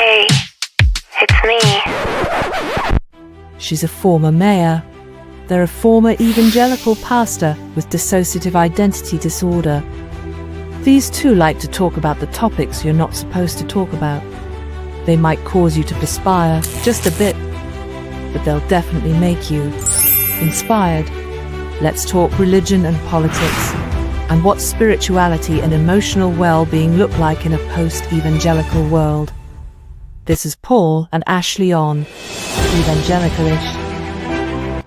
Hey, it's me. She's a former mayor. They're a former evangelical pastor with dissociative identity disorder. These two like to talk about the topics you're not supposed to talk about. They might cause you to perspire just a bit, but they'll definitely make you inspired. Let's talk religion and politics, and what spirituality and emotional well-being look like in a post-evangelical world. This is Paul and Ashley on Evangelicalish.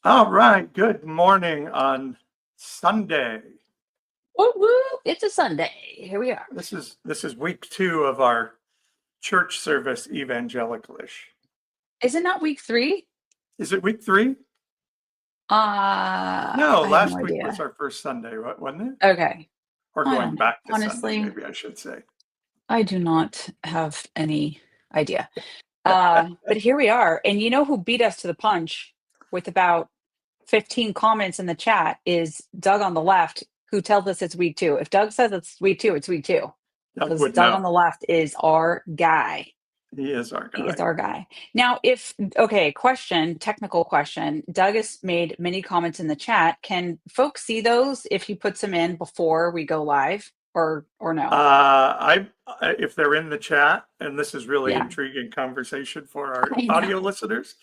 All right, good morning on Sunday. Woo woo! It's a Sunday. Here we are. This is week 2 of our church service Evangelicalish. Is it not week 3? Is it week 3? No, I have last no week idea. was our first Sunday, wasn't it? Okay. Or I don't going know. back to Honestly, Sunday, maybe I should say. I do not have any idea. But here we are. And you know who beat us to the punch with about 15 comments in the chat is Doug on the left, who tells us it's week 2. If Doug says it's week 2, it's week 2. Doug Because would Doug know. on the left is our guy. He is our He is guy. our guy. Now, technical question. Doug has made many comments in the chat. Can folks see those if he puts them in before we go live or no? If they're in the chat, and this is really Yeah. intriguing conversation for our I know. audio listeners,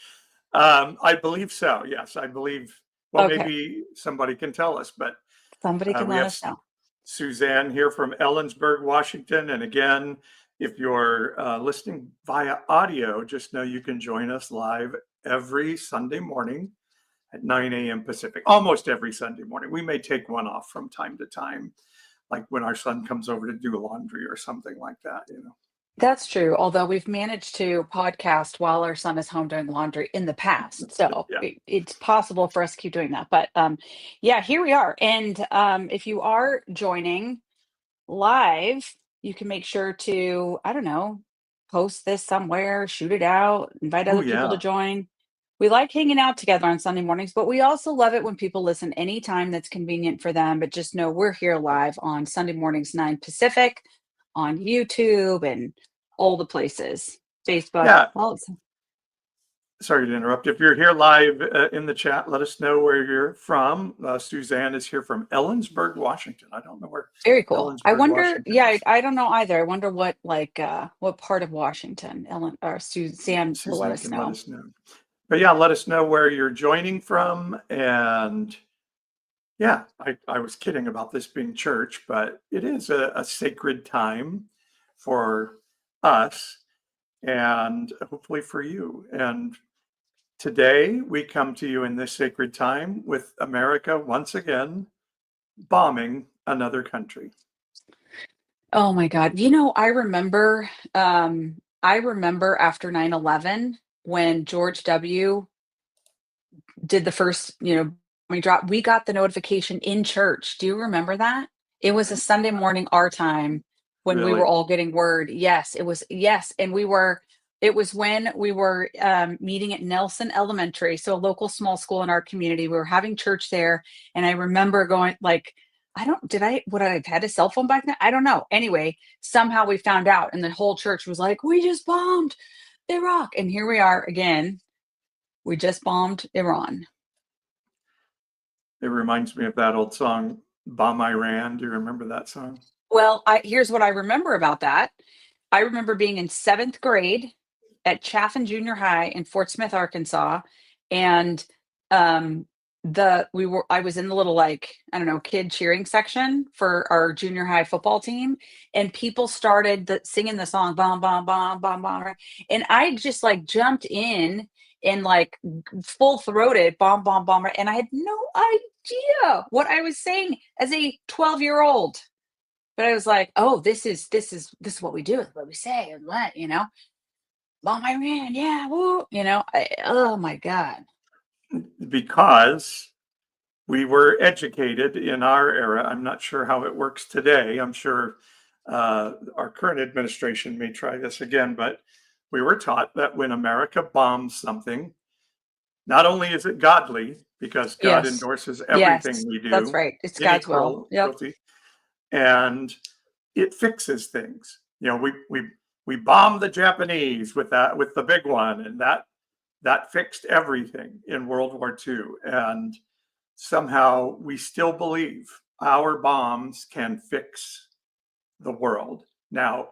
I believe so. Yes, I believe. Well, Okay. maybe somebody can tell us, but Somebody can we let have us know. Suzanne here from Ellensburg, Washington. And again, if you're listening via audio, just know you can join us live every Sunday morning at 9 a.m. Pacific, almost every Sunday morning. We may take one off from time to time, like when our son comes over to do laundry or something like that, That's true. Although we've managed to podcast while our son is home doing laundry in the past. So Yeah. it's possible for us to keep doing that. But yeah, here we are. And if you are joining live, you can make sure to, I don't know, post this somewhere, shoot it out, invite Oh, other people to yeah. join. We like hanging out together on Sunday mornings, but we also love it when people listen anytime that's convenient for them. But just know we're here live on Sunday mornings, 9 Pacific, on YouTube and all the places. Facebook. Yeah. Well, Sorry to interrupt. If you're here live in the chat, let us know where you're from. Suzanne is here from Ellensburg, Washington. I don't know where. very cool. I Ellensburg, wonder, Washington yeah, is. I don't know either. I wonder what part of Washington Ellen or Suzanne will let us can know. let us know. But yeah, let us know where you're joining from. And yeah, I was kidding about this being church, but it is a sacred time for us and hopefully for you. And today we come to you in this sacred time with America once again bombing another country. Oh my God. I remember after 9/11 when George W. did the first, we got the notification in church. Do you remember that? It was a Sunday morning our time when we Really? were all getting word. Yes, it was. Yes. And it was when we were meeting at Nelson Elementary, so a local small school in our community. We were having church there. And I remember going like, would I have had a cell phone back then? I don't know. Anyway, somehow we found out and the whole church was like, we just bombed Iraq. And here we are again. We just bombed Iran. It reminds me of that old song, Bomb Iran. Do you remember that song? Well, here's what I remember about that. I remember being in 7th grade at Chaffin Junior High in Fort Smith, Arkansas. And I was in the little, kid cheering section for our junior high football team. And people started singing the song, bomb, bomb, bomb, bomb, bomb. And I just jumped in and full throated bomb, bomb, bomb. And I had no idea what I was saying as a 12-year-old. But I was like, oh, this is what we do, this is what we say, and what, bomb Iran, yeah, woo, oh my God. Because we were educated in our era. I'm not sure how it works today. I'm sure our current administration may try this again, but we were taught that when America bombs something, not only is it godly, because God Yes. endorses everything Yes, we do. that's right. It's God's will. Yep. Guilty, and it fixes things. we bombed the Japanese with the big one, and that fixed everything in World War II. And somehow we still believe our bombs can fix the world. Now,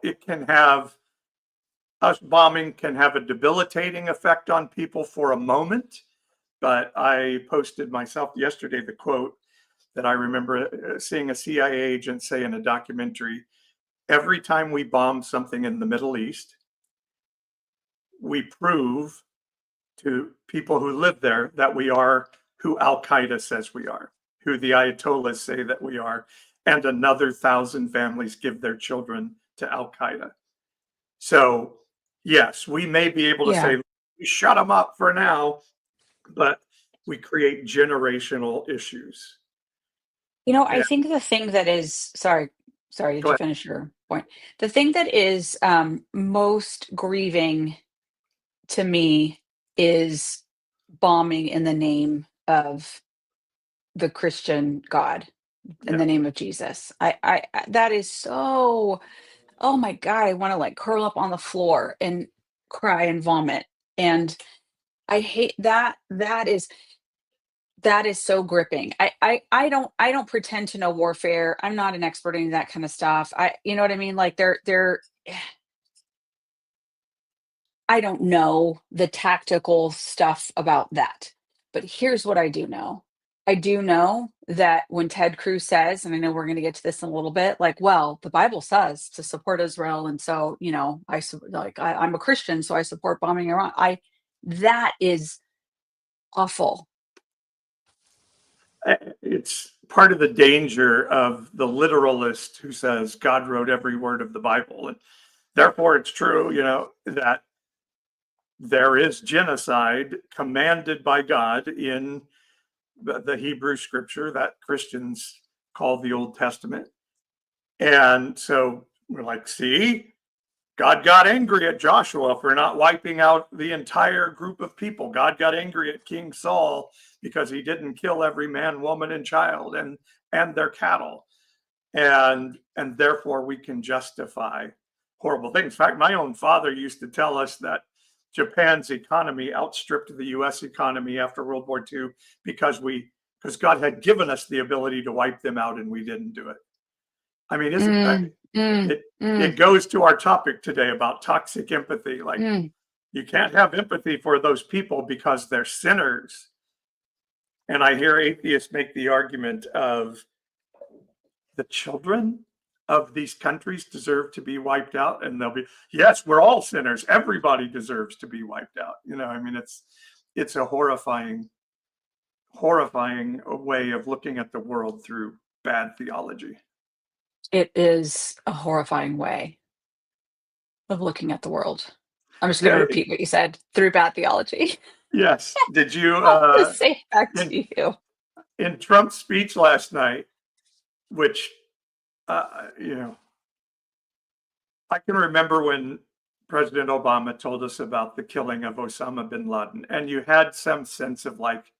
us bombing can have a debilitating effect on people for a moment, but I posted myself yesterday the quote that I remember seeing a CIA agent say in a documentary: every time we bomb something in the Middle East, we prove to people who live there that we are who Al-Qaeda says we are, who the Ayatollahs say that we are, and another 1,000 families give their children to Al-Qaeda. So yes, we may be able to Yeah. say, shut them up for now, but we create generational issues. I Yeah. think the thing that is, sorry, did Go you ahead. finish your point? The thing that is most grieving to me is bombing in the name of the Christian God, in the Yeah. name of Jesus. That is so, oh my God, I want to like curl up on the floor and cry and vomit. And I hate that. That is so gripping. I don't pretend to know warfare. I'm not an expert in that kind of stuff. You know what I mean? Like they're I don't know the tactical stuff about that. But here's what I do know. I do know that when Ted Cruz says, and I know we're going to get to this in a little bit, like, well, the Bible says to support Israel, and so I'm a Christian, so I support bombing Iran. That is awful. It's part of the danger of the literalist who says God wrote every word of the Bible, and therefore it's true, that there is genocide commanded by God in the Hebrew scripture that Christians call the Old Testament. And so we're like, see, God got angry at Joshua for not wiping out the entire group of people. God got angry at King Saul because he didn't kill every man, woman, and child and their cattle. And therefore we can justify horrible things. In fact, my own father used to tell us that Japan's economy outstripped the US economy after World War II because God had given us the ability to wipe them out and we didn't do it. I mean, it goes to our topic today about toxic empathy. Like, you can't have empathy for those people because they're sinners. And I hear atheists make the argument of the children of these countries deserve to be wiped out, and they'll be, yes, we're all sinners, everybody deserves to be wiped out. I mean, it's a horrifying way of looking at the world through bad theology. It is a horrifying way of looking at the world. I'm just going to repeat what you said, through bad theology. Yes. Did you I'll just say it back to you. In Trump's speech last night, which I can remember when President Obama told us about the killing of Osama bin Laden, and you had some sense of like,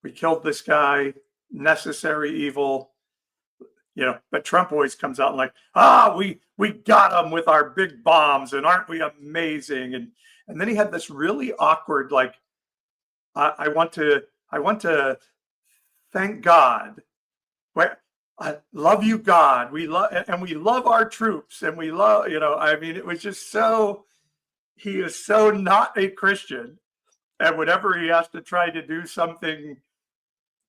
we killed this guy, necessary evil, but Trump always comes out like, we got him with our big bombs, and aren't we amazing? And then he had this really awkward, like, I want to thank God. I love you, God. We love our troops, and we love, I mean, it was just so, he is so not a Christian, and whenever he has to try to do something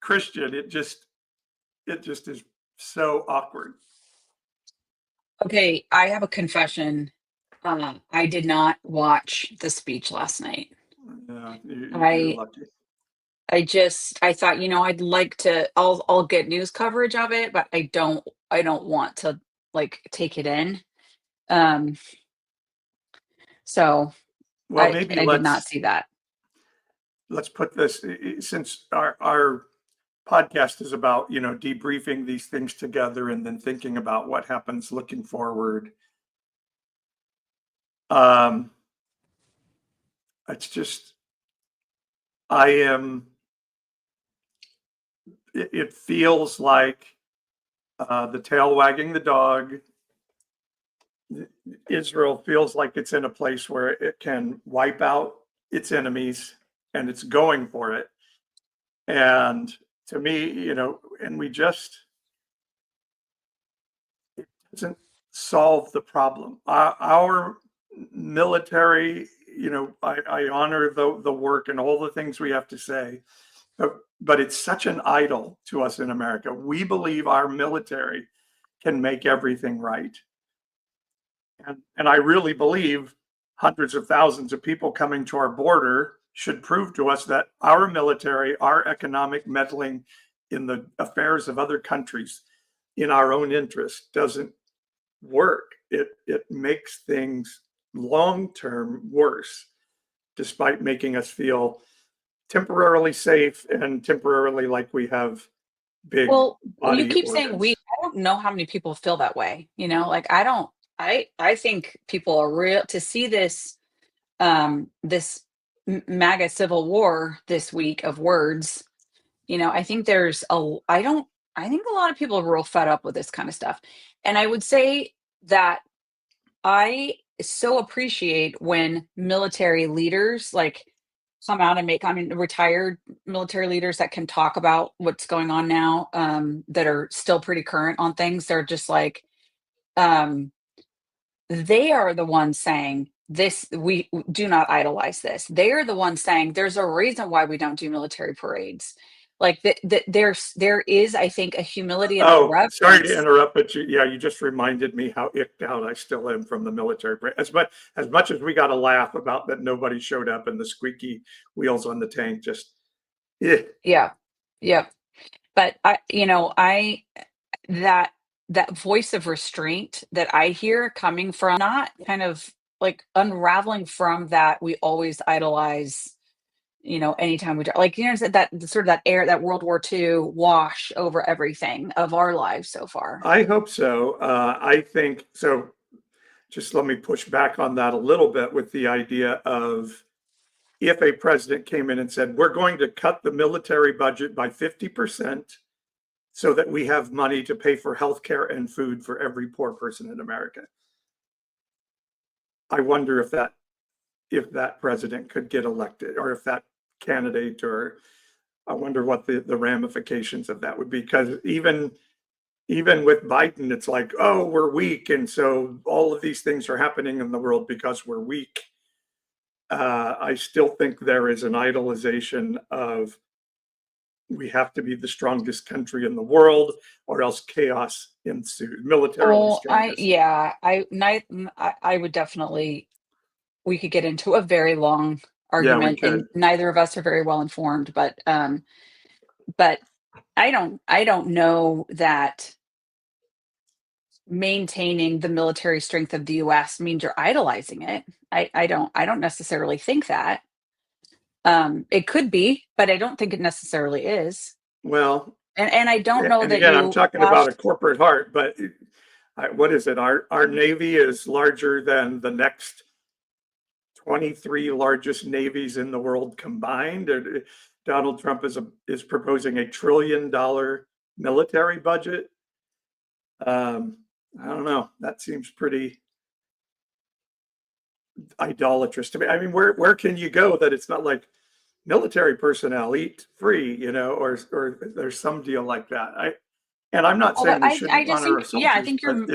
Christian, it just is so awkward. Okay, I have a confession. I did not watch the speech last night. Yeah, you're lucky. I thought, I'd like to, I'll get news coverage of it, but I don't want to like take it in. So well, maybe I did not see that. Let's put this, since our podcast is about, debriefing these things together and then thinking about what happens looking forward. It's just, it feels like the tail wagging the dog. Israel feels like it's in a place where it can wipe out its enemies, and it's going for it. And to me, and we just, it doesn't solve the problem. Our military, I honor the work and all the things we have to say, but it's such an idol to us in America. We believe our military can make everything right. And I really believe hundreds of thousands of people coming to our border should prove to us that our military, our economic meddling in the affairs of other countries in our own interest doesn't work. It makes things long-term worse, despite making us feel temporarily safe and temporarily like we have big Well, body you keep saying we. organs. I don't know how many people feel that way. Like I don't. I think people are real to see this this MAGA civil war this week of words. I think there's a. I think a lot of people are real fed up with this kind of stuff, and I would say that I so appreciate when military leaders come out and retired military leaders that can talk about what's going on now, that are still pretty current on things. They're just um, they are the ones saying this, we do not idolize this. They are the ones saying there's a reason why we don't do military parades. There is, I think, a humility and a Oh, sorry to reverence. interrupt, but you just reminded me how icked out I still am from the military. As much as we got a laugh about that nobody showed up and the squeaky wheels on the tank, just yeah. Yeah. Yep. But I that that voice of restraint that I hear coming from not kind of unraveling from that we always idolize, anytime we that sort of that air, that World War II wash over everything of our lives so far. I hope so. I think so. Just let me push back on that a little bit with the idea of if a president came in and said, we're going to cut the military budget by 50% so that we have money to pay for healthcare and food for every poor person in America. I wonder if that president could get elected, or if that candidate, or I wonder what the ramifications of that would be. Because even with Biden, it's like, oh, we're weak, and so all of these things are happening in the world because we're weak. I still think there is an idolization of we have to be the strongest country in the world, or else chaos ensues. Militarily Oh, strongest. I would definitely. We could get into a very long Yeah, we argument, and could. neither of us are very well informed. But I don't know that maintaining the military strength of the U.S. means you're idolizing it. I don't necessarily think that. It could be, but I don't think it necessarily is. Well, And I don't know and that again, I'm you talking about a washed. corporate heart, but what is it? Our Navy is larger than the next 23 largest navies in the world combined. Donald Trump is proposing $1 trillion military budget. I don't know. That seems pretty idolatrous to me. I mean, where can you go that it's not like military personnel eat free, or there's some deal like that. I'm not Although saying we I shouldn't just honor our think, yeah, I soldiers, think but you're.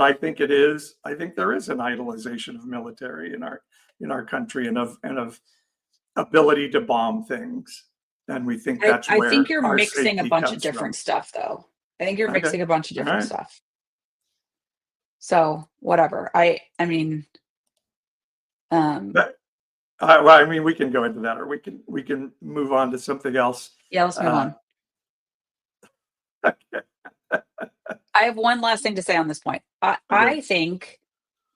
I think it is. I think there is an idolization of military in our country, and of ability to bomb things, and we think that's I think where you're our mixing a safety bunch of comes different from. stuff, though. I think you're Okay, mixing a bunch of all different right. stuff. So whatever. I mean, um, But well, I mean, we can go into that, or we can move on to something else. yeah, let's move Uh, on. I have one last thing to say on this point. okay. I think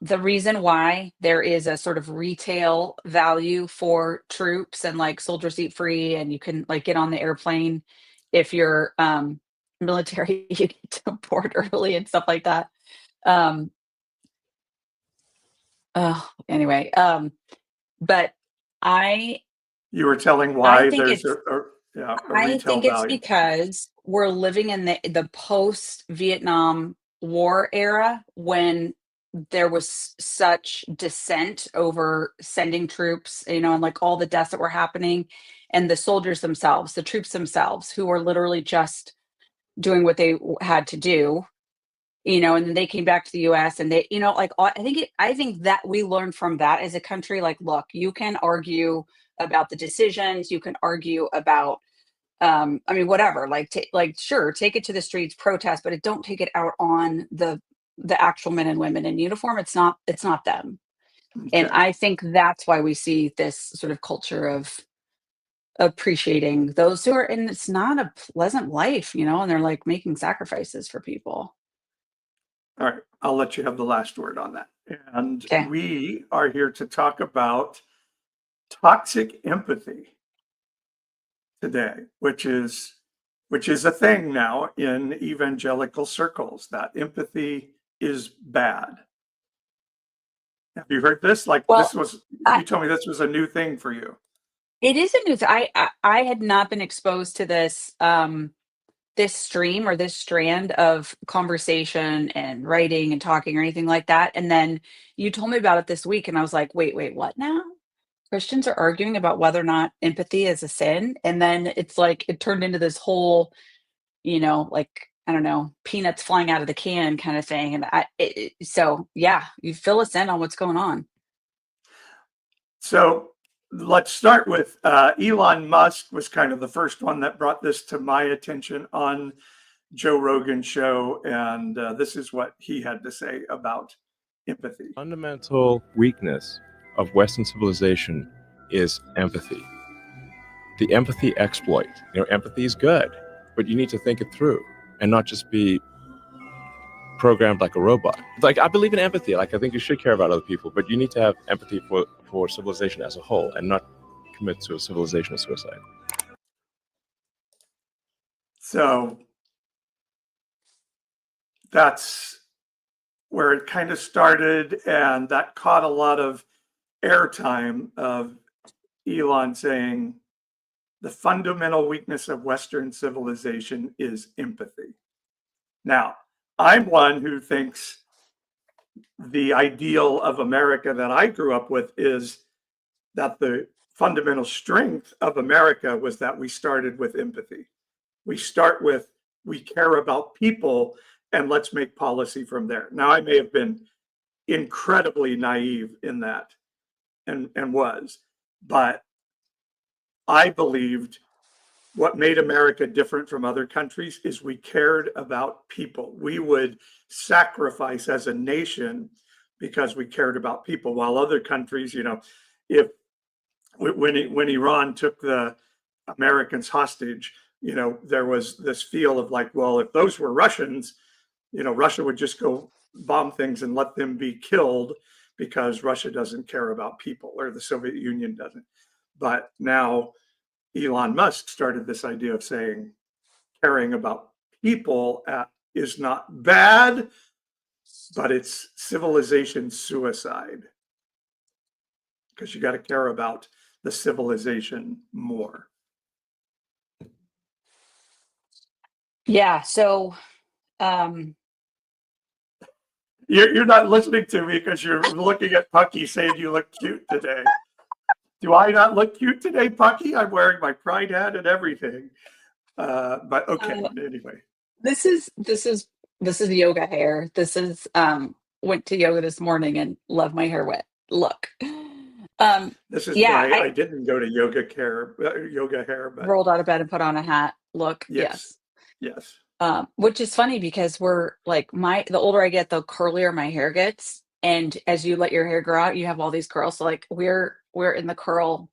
the reason why there is a sort of retail value for troops and soldiers eat free and you can get on the airplane if you're military, you get to board early and stuff like that. Um, anyway, but I You were telling I why think there's it's a I retail think it's value. because we're living in the post Vietnam War era when there was such dissent over sending troops, and like all the deaths that were happening, and the soldiers themselves, the troops themselves, who were literally just doing what they had to do, and then they came back to the US and they, like I think that we learned from that as a country, like, look, you can argue about the decisions, you can argue about I mean, whatever, like sure, take it to the streets, protest, but don't take it out on the actual men and women in uniform. It's not them. And Okay. I think that's why we see this sort of culture of appreciating those who are, and it's not a pleasant life, and they're like making sacrifices for people. All right. I'll let you have the last word on that. And Okay. we are here to talk about toxic empathy today, which is a thing now in evangelical circles, that empathy is bad. Have you heard this? Like, Well, you told me this was a new thing for you. it is a new I had not been exposed to this stream or this strand of conversation and writing and talking or anything like that, and then you told me about it this week, and I was like, "Wait, what now?" Christians are arguing about whether or not empathy is a sin, and then it's like it turned into this whole, like, I don't know, peanuts flying out of the can kind of thing, and so yeah, you fill us in on what's going on. So let's start with Elon Musk was kind of the first one that brought this to my attention on Joe Rogan's show, and this is what he had to say about empathy. Fundamental weakness of Western civilization is empathy. The empathy exploit. Empathy is good, but you need to think it through and not just be programmed like a robot. Like, I believe in empathy. Like, I think you should care about other people, but you need to have empathy for civilization as a whole and not commit to a civilizational suicide. So that's where it kind of started, and that caught a lot of airtime of Elon saying the fundamental weakness of Western civilization is empathy. Now, I'm one who thinks the ideal of America that I grew up with is that the fundamental strength of America was that we started with empathy. We start with, we care about people, and let's make policy from there. Now, I may have been incredibly naive in that, and was, but I believed what made America different from other countries is we cared about people. We would sacrifice as a nation because we cared about people, while other countries, if when Iran took the Americans hostage, there was this feel of like, well, if those were Russians, Russia would just go bomb things and let them be killed because Russia doesn't care about people, or the Soviet Union doesn't. But now Elon Musk started this idea of saying caring about people is not bad, but it's civilization suicide, because you got to care about the civilization more. Yeah. So, You're not listening to me because you're looking at Pucky saying you look cute today. Do I not look cute today, Pucky? I'm wearing my pride hat and everything. But okay, anyway. this is the yoga hair. This is went to yoga this morning and love my hair wet. Look. This is Yeah, why I didn't go to yoga hair, but rolled out of bed and put on a hat. Look, yes. yes. Which is funny because we're like the older I get, the curlier my hair gets. And as you let your hair grow out, you have all these curls. So like we're in the curl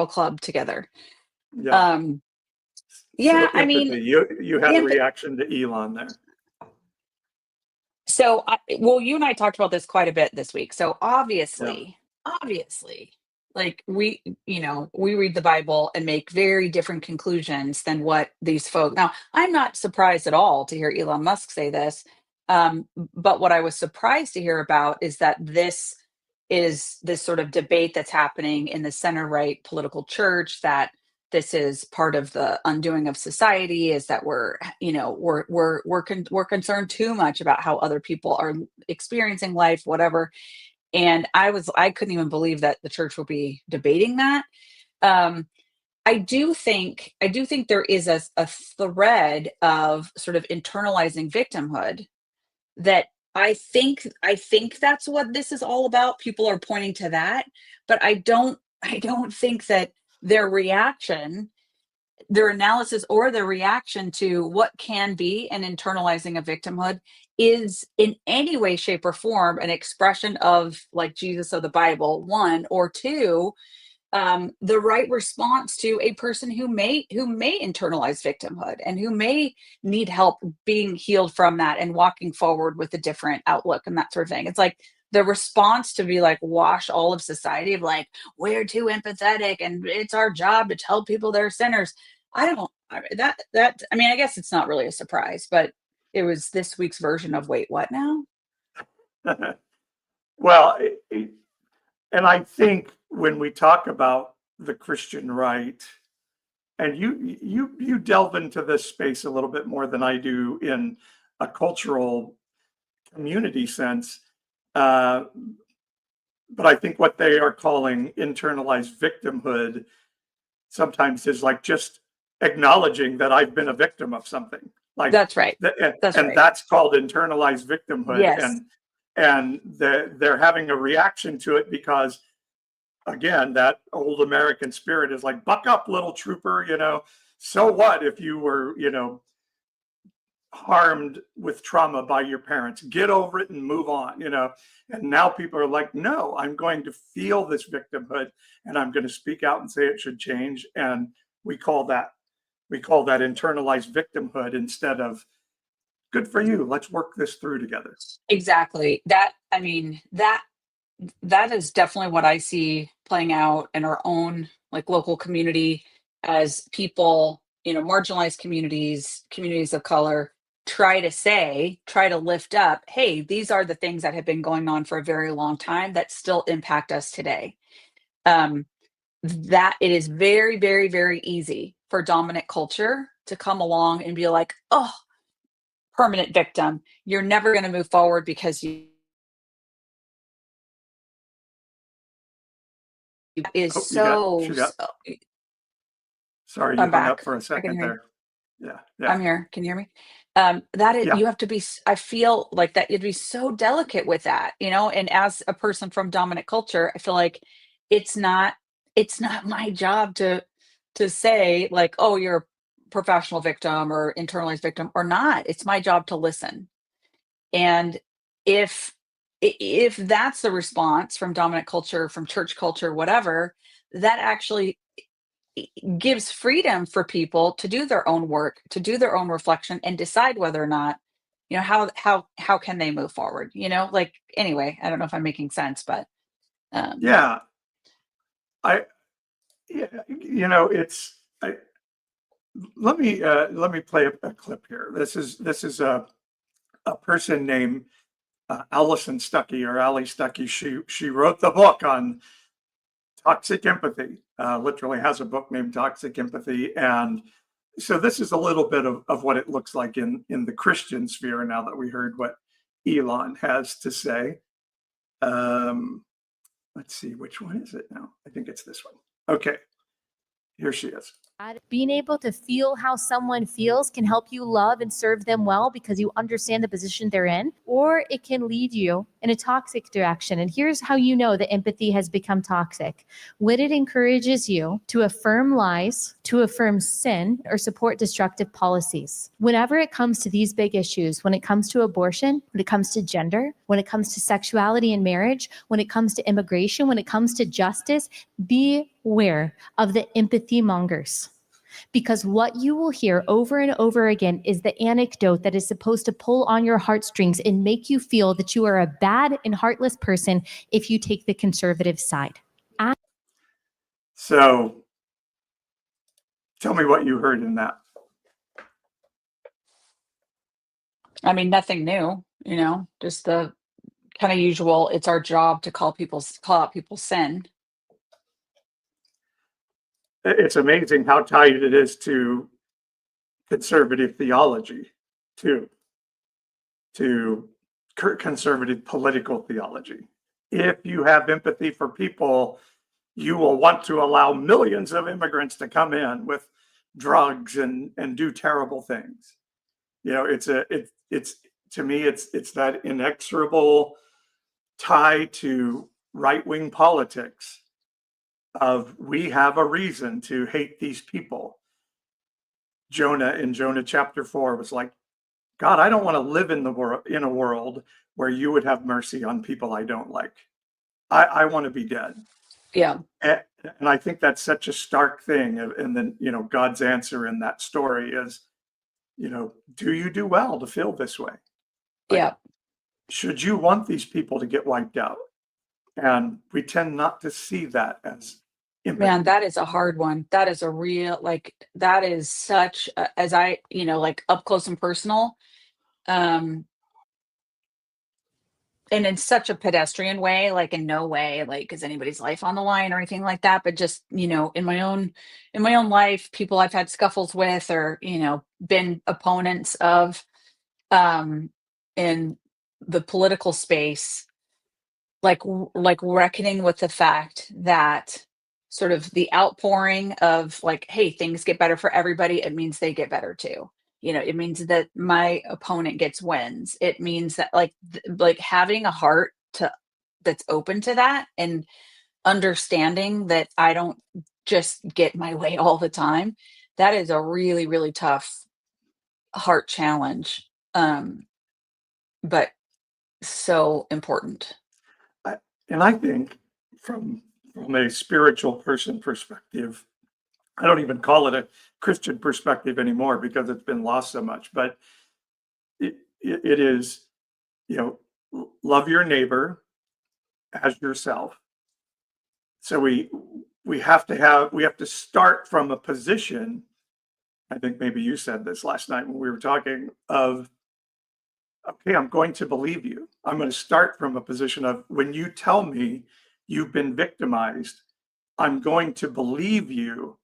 club together. Yeah. Yeah, So I mean, you had a reaction to Elon there. So, you and I talked about this quite a bit this week. So obviously, like we read the Bible and make very different conclusions than what these folks. Now, I'm not surprised at all to hear Elon Musk say this. But what I was surprised to hear about is that this is this sort of debate that's happening in the center right political church that this is part of the undoing of society, is that we're, you know, we're concerned too much about how other people are experiencing life, whatever. And I couldn't even believe that the church would be debating that. Um, I do think there is a thread of sort of internalizing victimhood that I think that's what this is all about. People are pointing to that, but I don't think that their reaction, their analysis or their reaction to what can be an internalizing of victimhood is in any way, shape, or form an expression of like Jesus of the Bible, one, or two, the right response to a person who may internalize victimhood and who may need help being healed from that and walking forward with a different outlook and that sort of thing. It's like the response to be like wash all of society of like we're too empathetic and it's our job to tell people they're sinners. I mean, I guess it's not really a surprise, but it was this week's version of wait, what now? Well, and I think when we talk about the Christian right, and you delve into this space a little bit more than I do in a cultural community sense, but I think what they are calling internalized victimhood sometimes is like just acknowledging that I've been a victim of something. Like That's right. That's and right. that's called internalized victimhood. Yes. And they're having a reaction to it because, again, that old American spirit is like, buck up, little trooper, so what if you were, harmed with trauma by your parents? Get over it and move on, And now people are like, no, I'm going to feel this victimhood and I'm going to speak out and say it should change. And we call that internalized victimhood instead of good for you. Let's work this through together. Exactly. That is definitely what I see playing out in our own like local community as people, marginalized communities of color try to lift up, hey, these are the things that have been going on for a very long time that still impact us today. That it is very, very, very easy for dominant culture to come along and be like, oh, permanent victim. You're never going to move forward because you is Oh, sorry, you I'm hung up back. for a I can second hear you. there. Yeah. I'm here. Can you hear me? Yeah. You have to be, I feel like that you'd be so delicate with that, and as a person from dominant culture, I feel like it's not, it's not my job to say like, oh, you're a professional victim or internalized victim or not. It's my job to listen. And if if that's the response from dominant culture, from church culture, whatever, that actually gives freedom for people to do their own work, to do their own reflection and decide whether or not, how can they move forward, like anyway, I don't know if I'm making sense, but Yeah. I, yeah, it's, let me play a clip here. This is a person named Allison Stuckey or Allie Stuckey. She wrote the book on toxic empathy, literally has a book named Toxic Empathy. And so this is a little bit of what it looks like in the Christian sphere now that we heard what Elon has to say. Let's see, which one is it now? I think it's this one. Okay, here she is. Being able to feel how someone feels can help you love and serve them well because you understand the position they're in, or it can lead you in a toxic direction. And here's how you know that empathy has become toxic. When it encourages you to affirm lies, to affirm sin, or support destructive policies. Whenever it comes to these big issues, when it comes to abortion, when it comes to gender, when it comes to sexuality and marriage, when it comes to immigration, when it comes to justice, beware of the empathy mongers. Because what you will hear over and over again is the anecdote that is supposed to pull on your heartstrings and make you feel that you are a bad and heartless person if you take the conservative side. So tell me what you heard in that. I mean, nothing new, just the kind of usual, it's our job to call out people's sin. it's amazing how tied it is to conservative theology, too, to conservative political theology. If you have empathy for people, you will want to allow millions of immigrants to come in with drugs and do terrible things. You know, it's to me, it's that inexorable tie to right-wing politics of we have a reason to hate these people. Jonah in Jonah chapter 4 was like, God, I don't want to live in a world where you would have mercy on people I don't like. I want to be dead. Yeah. And I think that's such a stark thing. And then, you know, God's answer in that story is, you know, do you do well to feel this way? Like, Yeah. should you want these people to get wiped out? And we tend not to see that as empathy. Man, that is a hard one. That is a real, like, that is such, as I, you know, like up close and personal, um, and in such a pedestrian way, like in no way, like is anybody's life on the line or anything like that. But just, you know, in my own life, people I've had scuffles with or, you know, been opponents of, in the political space, like reckoning with the fact that sort of the outpouring of like, hey, things get better for everybody, it means they get better too. You know, it means that my opponent gets wins. It means that like having a heart to that's open to that and understanding that I don't just get my way all the time. That is a really, really tough heart challenge. But so important. And I think from a spiritual person perspective, I don't even call it a Christian perspective anymore because it's been lost so much. But it is, you know, love your neighbor as yourself. So we have to start from a position. I think maybe you said this last night when we were talking of, okay, I'm going to believe you. I'm going to start from a position of when you tell me you've been victimized, I'm going to believe you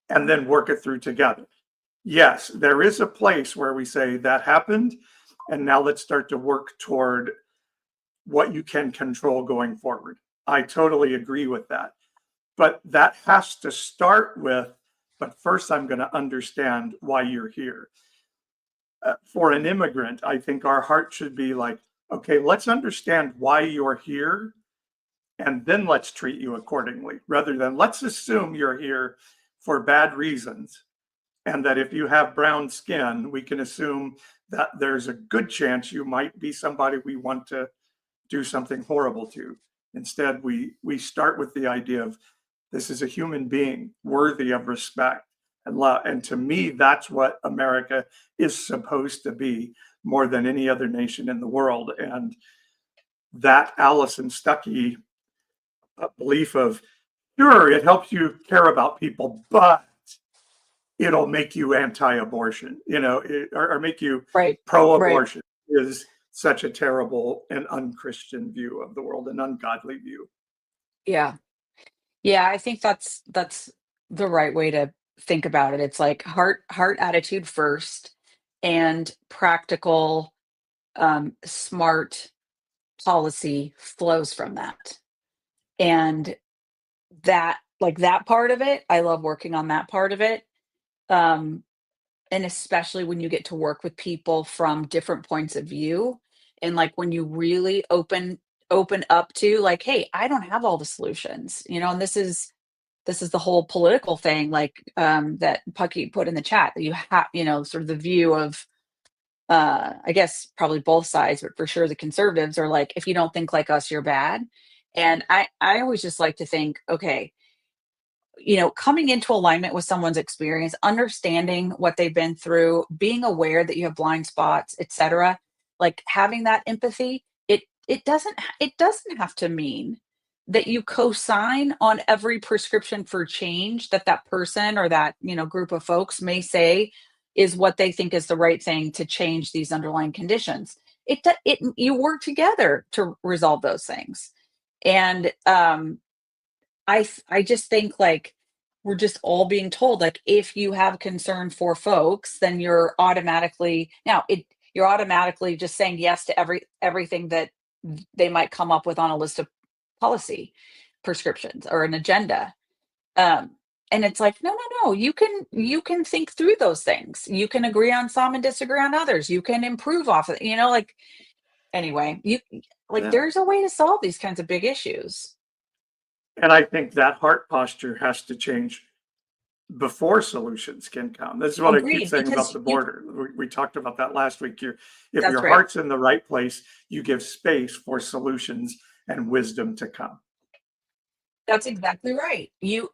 and then work it through together. Yes, there is a place where we say that happened, and now let's start to work toward what you can control going forward. I totally agree with that. But that has to start with, but first I'm going to understand why you're here. For an immigrant, I think our heart should be like, okay, let's understand why you're here, and then let's treat you accordingly, rather than let's assume you're here for bad reasons. And that if you have brown skin, we can assume that there's a good chance you might be somebody we want to do something horrible to. Instead, we start with the idea of this is a human being worthy of respect and love. And to me, that's what America is supposed to be more than any other nation in the world. And that Allison Stuckey belief of, sure, it helps you care about people, but it'll make you anti-abortion, you know, or make you Right. pro-abortion is such a terrible and unchristian view of the world, an ungodly view. Yeah. Yeah, I think that's the right way to think about it. It's like heart attitude first and practical, smart policy flows from that. And that like that part of it, I love working on that part of it. Um, and especially when you get to work with people from different points of view and like when you really open up to like, hey, I don't have all the solutions, you know, and this is the whole political thing, like that Pucky put in the chat that you have, you know, sort of the view of I guess probably both sides, but for sure the conservatives are like, if you don't think like us, you're bad. And I always just like to think, okay, you know, coming into alignment with someone's experience, understanding what they've been through, being aware that you have blind spots, etc. Like having that empathy, it doesn't have to mean that you co-sign on every prescription for change that that person or that, you know, group of folks may say is what they think is the right thing to change these underlying conditions. It you work together to resolve those things. And I just think like we're just all being told, like, if you have concern for folks, then you're automatically you're automatically just saying yes to everything that they might come up with on a list of policy prescriptions or an agenda. Um, and it's like, no, no, no, you can think through those things. You can agree on some and disagree on others. You can improve off of, like, anyway, Yeah. there's a way to solve these kinds of big issues. And I think that heart posture has to change before solutions can come. This is what I keep Agreed, saying about because the border. We talked about that last week. If that's your right. heart's in the right place, you give space for solutions and wisdom to come. That's exactly right. You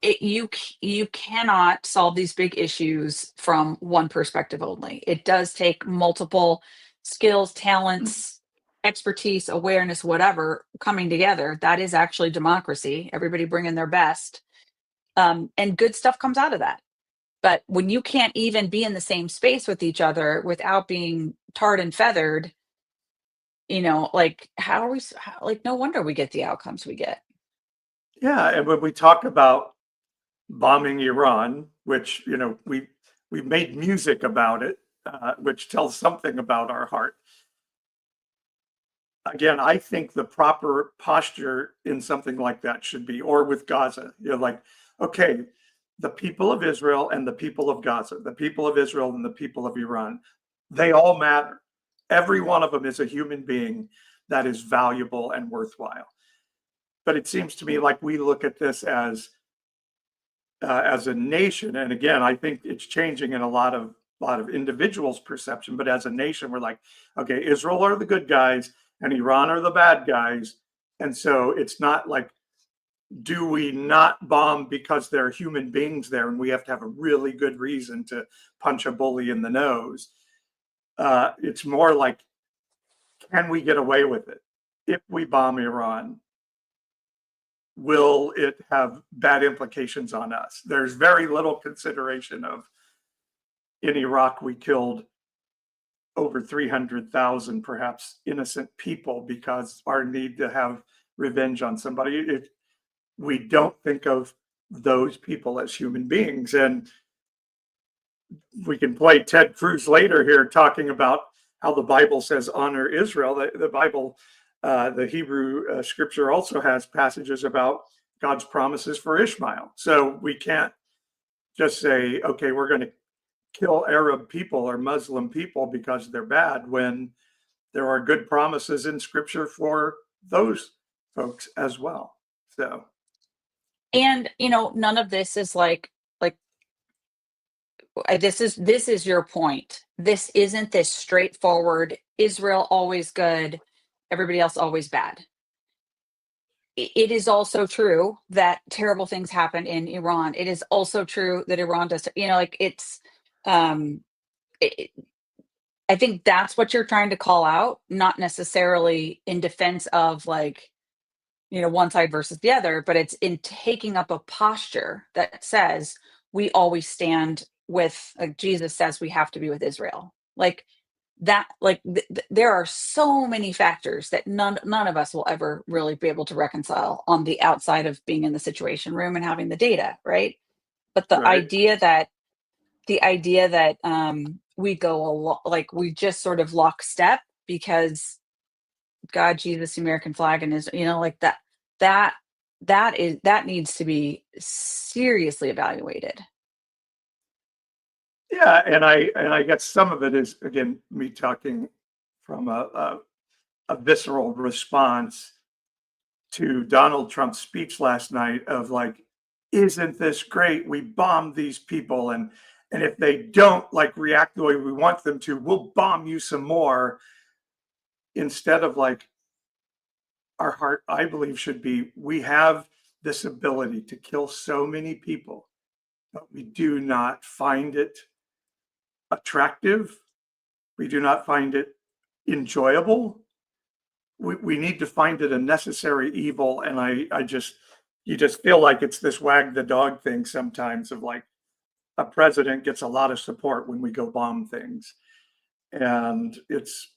cannot solve these big issues from one perspective only. It does take multiple skills, talents, expertise, awareness, whatever coming together. That is actually democracy. Everybody bringing their best, and good stuff comes out of that. But when you can't even be in the same space with each other without being tarred and feathered, like, how are we? Like, no wonder we get the outcomes we get. Yeah, and when we talk about bombing Iran, which we made music about it, which tells something about our heart. Again, I think the proper posture in something like that should be, or with Gaza, like, okay, the people of Israel and the people of Gaza, the people of Israel and the people of Iran, they all matter. Every one of them is a human being that is valuable and worthwhile. But it seems to me like we look at this as a nation, and again, I think it's changing in a lot of individuals' perception. But as a nation, we're like, okay, Israel are the good guys, and Iran are the bad guys, and so it's not like, do we not bomb because there are human beings there, and we have to have a really good reason to punch a bully in the nose? It's more like, can we get away with it if we bomb Iran? Will it have bad implications on us? There's very little consideration of, in Iraq, we killed over 300,000 perhaps innocent people because our need to have revenge on somebody. We don't think of those people as human beings. And we can play Ted Cruz later here talking about how the Bible says honor Israel. The Bible, the Hebrew scripture also has passages about God's promises for Ishmael. So we can't just say, okay, we're going to kill Arab people or Muslim people because they're bad, when there are good promises in scripture for those folks as well. So, And none of this is like this is your point. This isn't this straightforward, Israel always good, everybody else always bad. It is also true that terrible things happen in Iran. It is also true that Iran does, it's, I think that's what you're trying to call out, not necessarily in defense of, like, one side versus the other, but it's in taking up a posture that says we always stand with, like Jesus says, we have to be with Israel. Like that, like there are so many factors that none of us will ever really be able to reconcile on the outside of being in the situation room and having the data, right? But the right. idea that we go a lot, like we just sort of lockstep because God, Jesus, the American flag, and is, like that needs to be seriously evaluated. Yeah, and I guess some of it is, again, me talking from a visceral response to Donald Trump's speech last night of like, isn't this great? We bombed these people, and if they don't like react the way we want them to, we'll bomb you some more. Instead of like, our heart, I believe, should be, we have this ability to kill so many people, but we do not find it attractive. We do not find it enjoyable. We need to find it a necessary evil. And you just feel like it's this wag the dog thing sometimes of like, a president gets a lot of support when we go bomb things. And it's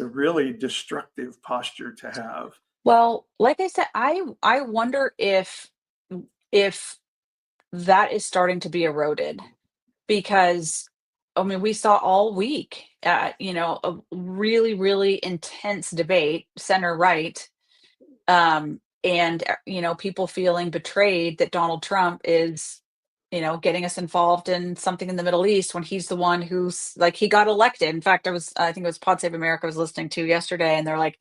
a really destructive posture to have. Well, like I said, I wonder if that is starting to be eroded because, I mean, we saw all week, a really, really intense debate, center right, and people feeling betrayed that Donald Trump is, getting us involved in something in the Middle East when he's the one who's like, he got elected. In fact, I think it was Pod Save America I was listening to yesterday, and they're like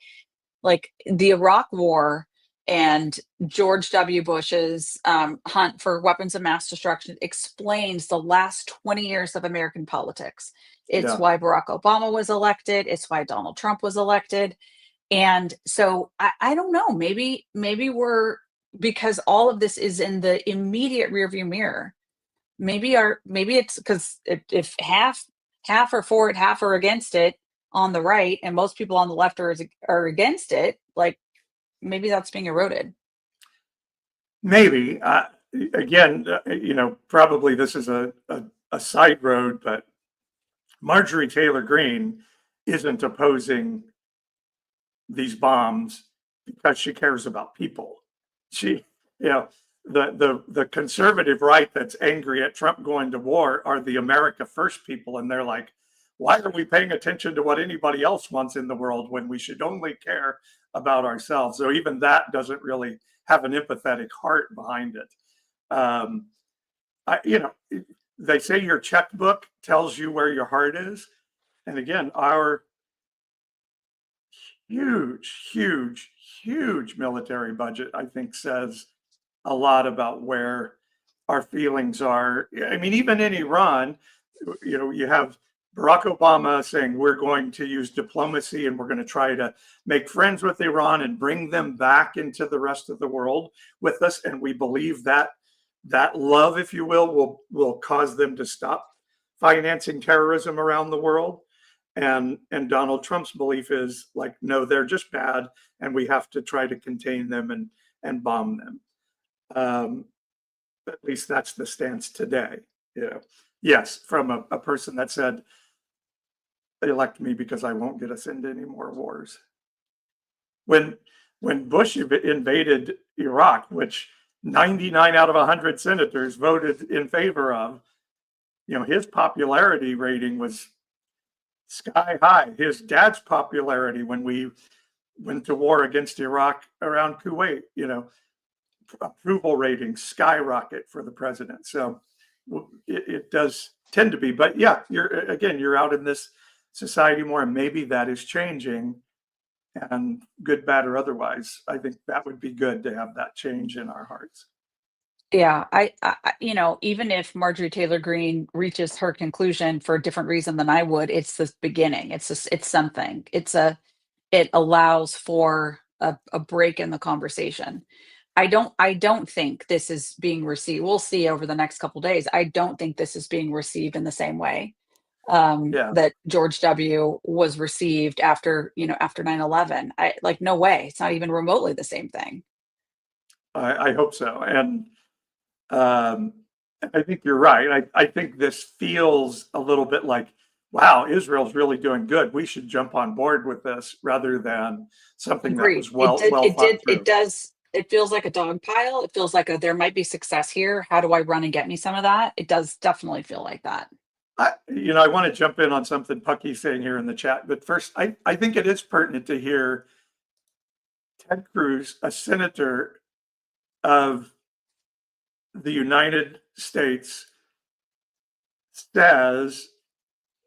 the Iraq War and George W. Bush's hunt for weapons of mass destruction explains the last 20 years of American politics. It's Yeah. why Barack Obama was elected. It's why Donald Trump was elected. And so I don't know, maybe we're, because all of this is in the immediate rearview mirror. Maybe it's because if half are for it, half are against it on the right, and most people on the left are against it, like maybe that's being eroded. Maybe. Again, probably this is a side road, but Marjorie Taylor Greene isn't opposing these bombs because she cares about people. She, the conservative right that's angry at Trump going to war are the America First people, and they're like, why are we paying attention to what anybody else wants in the world when we should only care about ourselves? So even that doesn't really have an empathetic heart behind it. They say your checkbook tells you where your heart is. And again, our huge military budget, I think, says a lot about where our feelings are. I mean, even in Iran, you have Barack Obama saying we're going to use diplomacy and we're going to try to make friends with Iran and bring them back into the rest of the world with us. And we believe that love, if you will cause them to stop financing terrorism around the world. And Donald Trump's belief is like, no, they're just bad, and we have to try to contain them and bomb them. At least that's the stance today. Yes, from a person that said, elect me because I won't get us into any more wars. When Bush invaded Iraq, which 99 out of 100 senators voted in favor of, his popularity rating was sky high. His dad's popularity when we went to war against Iraq around Kuwait, approval ratings skyrocket for the president. So it does tend to be, but yeah, you're out in this society more, and maybe that is changing, and good, bad, or otherwise. I think that would be good to have that change in our hearts. Yeah, I even if Marjorie Taylor Greene reaches her conclusion for a different reason than I would, it's the beginning. It's something. It allows for a break in the conversation. I don't think this is being received. We'll see over the next couple of days. I don't think this is being received in the same way that George W. was received after 9/11. No way. It's not even remotely the same thing. I hope so. And I think you're right. I think this feels a little bit like, wow, Israel's really doing good. We should jump on board with this, rather than something that was well thought through. It feels like a dog pile. It feels like there might be success here. How do I run and get me some of that? It does definitely feel like that. I want to jump in on something Pucky's saying here in the chat, but first, I think it is pertinent to hear Ted Cruz, a senator of the United States, says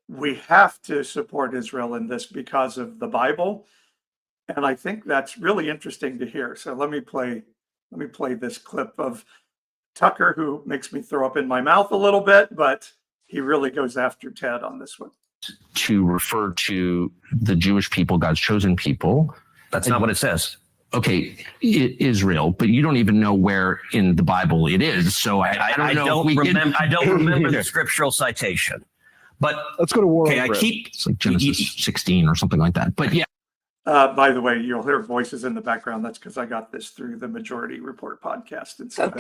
we have to support Israel in this because of the Bible. And I think that's really interesting to hear. So let me play this clip of Tucker, who makes me throw up in my mouth a little bit, but he really goes after Ted on this one. To refer to the Jewish people, God's chosen people. That's not what it says. Okay, Israel, but you don't even know where in the Bible it is. So I don't remember the scriptural citation. But let's go to war. Okay, it's like Genesis 16 or something like that. But yeah. By the way, you'll hear voices in the background. That's because I got this through the Majority Report podcast, and so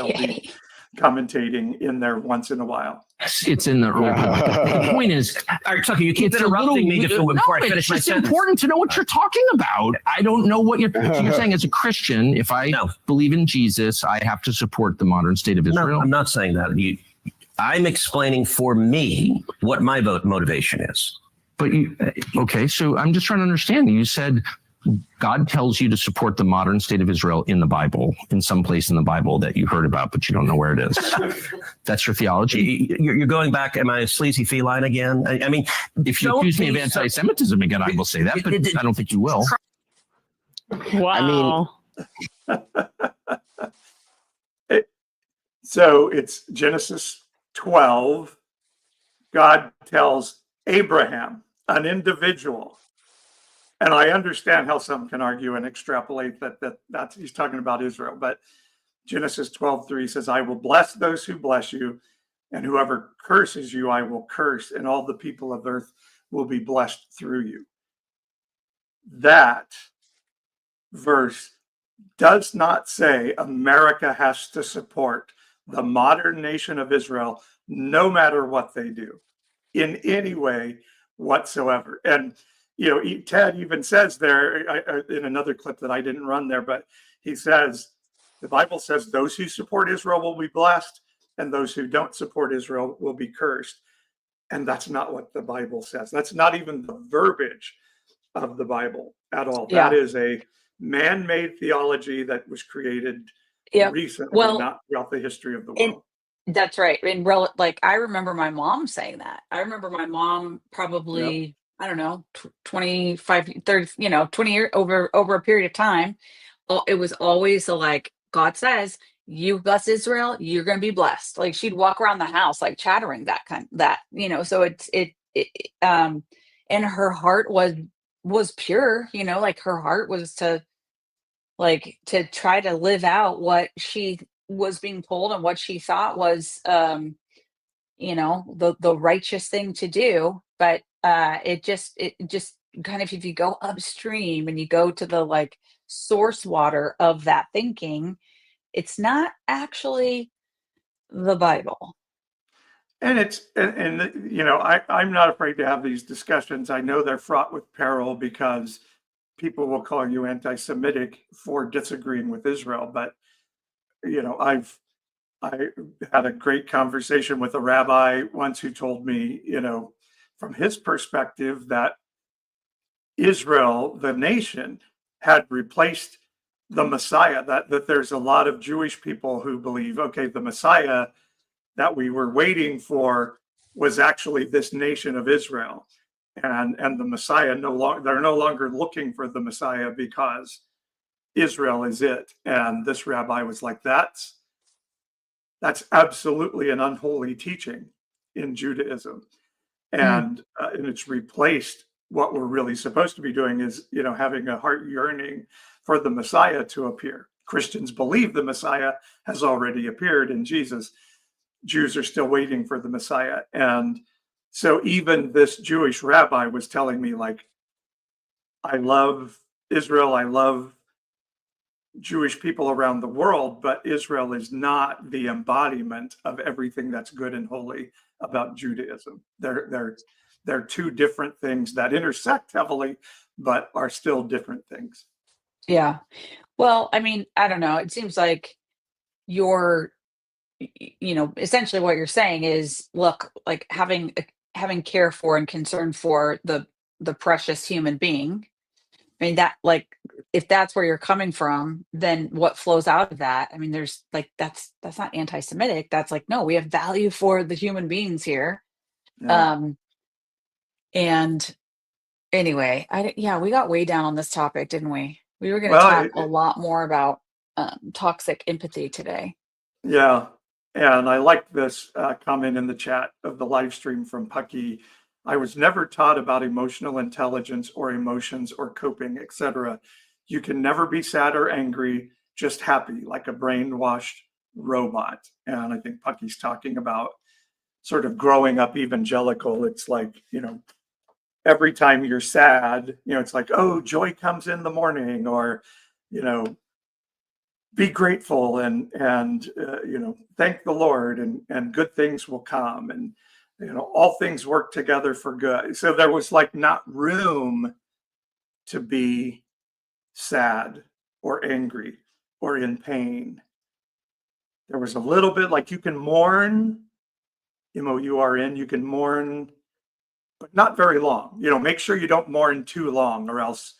commentating in there once in a while. It's in the early. The point is, All right, Tucker, you keep it's a interrupting me little- before no, I finish my it's sentence. important to know what you're talking about. I don't know what you're saying. As a Christian, if I No. believe in Jesus, I have to support the modern state of No, Israel. I'm not saying that. I'm explaining for me what my motivation is. But okay, so I'm just trying to understand. You said God tells you to support the modern state of Israel in the Bible, in some place in the Bible that you heard about, but you don't know where it is. That's your theology. You're going back. Am I a sleazy feline again? I mean, If you don't accuse me of be so- anti-Semitism again, I will say that, but I don't think you will. Wow. So it's Genesis 12. God tells Abraham, an individual, and I understand how some can argue and extrapolate that's he's talking about Israel, but Genesis 12:3 says, I will bless those who bless you, and whoever curses you, I will curse, and all the people of earth will be blessed through you. That verse does not say America has to support the modern nation of Israel, no matter what they do, in any way whatsoever. And Ted even says there in another clip that I didn't run there, but he says the Bible says those who support Israel will be blessed, and those who don't support Israel will be cursed. And that's not what the Bible says. That's not even the verbiage of the Bible at all. Yeah. That is a man-made theology that was created recently, Well, not throughout the history of the and world. that's right. And like I remember my mom saying that. I remember my mom probably, I don't know, 25, 30, 20 years over a period of time. It was always like, God says, you bless Israel, you're going to be blessed. Like she'd walk around the house, like chattering so and her heart was pure, like her heart was to try to live out what she was being told and what she thought was the righteous thing to do. But it just kind of, if you go upstream and you go to the source water of that thinking, it's not actually the Bible. And I'm not afraid to have these discussions. I know they're fraught with peril because people will call you anti-Semitic for disagreeing with Israel. But I had a great conversation with a rabbi once who told me, from his perspective, that Israel, the nation, had replaced the Messiah. That there's a lot of Jewish people who believe, okay, the Messiah that we were waiting for was actually this nation of Israel, and the Messiah they're no longer looking for the Messiah because Israel is it. And this rabbi was like, that's absolutely an unholy teaching in Judaism, and it's replaced what we're really supposed to be doing is having a heart yearning for the Messiah to appear. Christians believe the Messiah has already appeared in Jesus. Jews are still waiting for the Messiah. And so even this Jewish rabbi was telling me, I love Israel, I love Jewish people around the world, but Israel is not the embodiment of everything that's good and holy about Judaism. They're two different things that intersect heavily, but are still different things. Yeah. Well, I mean, I don't know. It seems like essentially what you're saying is, look, like having care for and concern for the precious human being. I mean, that, if that's where you're coming from, then what flows out of that? I mean, there's that's not anti-Semitic. That's no, we have value for the human beings here. Yeah. And anyway, we got way down on this topic, didn't we? We were going to Well, talk a lot more about toxic empathy today. Yeah. And I like this comment in the chat of the live stream from Pucky. I was never taught about emotional intelligence or emotions or coping, etc. You can never be sad or angry, just happy, like a brainwashed robot. And I think Pucky's talking about sort of growing up evangelical. It's every time you're sad, it's like, oh, joy comes in the morning, or, be grateful and thank the Lord, and good things will come, and all things work together for good. So there was like not room to be sad or angry or in pain. There was a little bit like you can mourn, MOURN, you can mourn, but not very long. Make sure you don't mourn too long, or else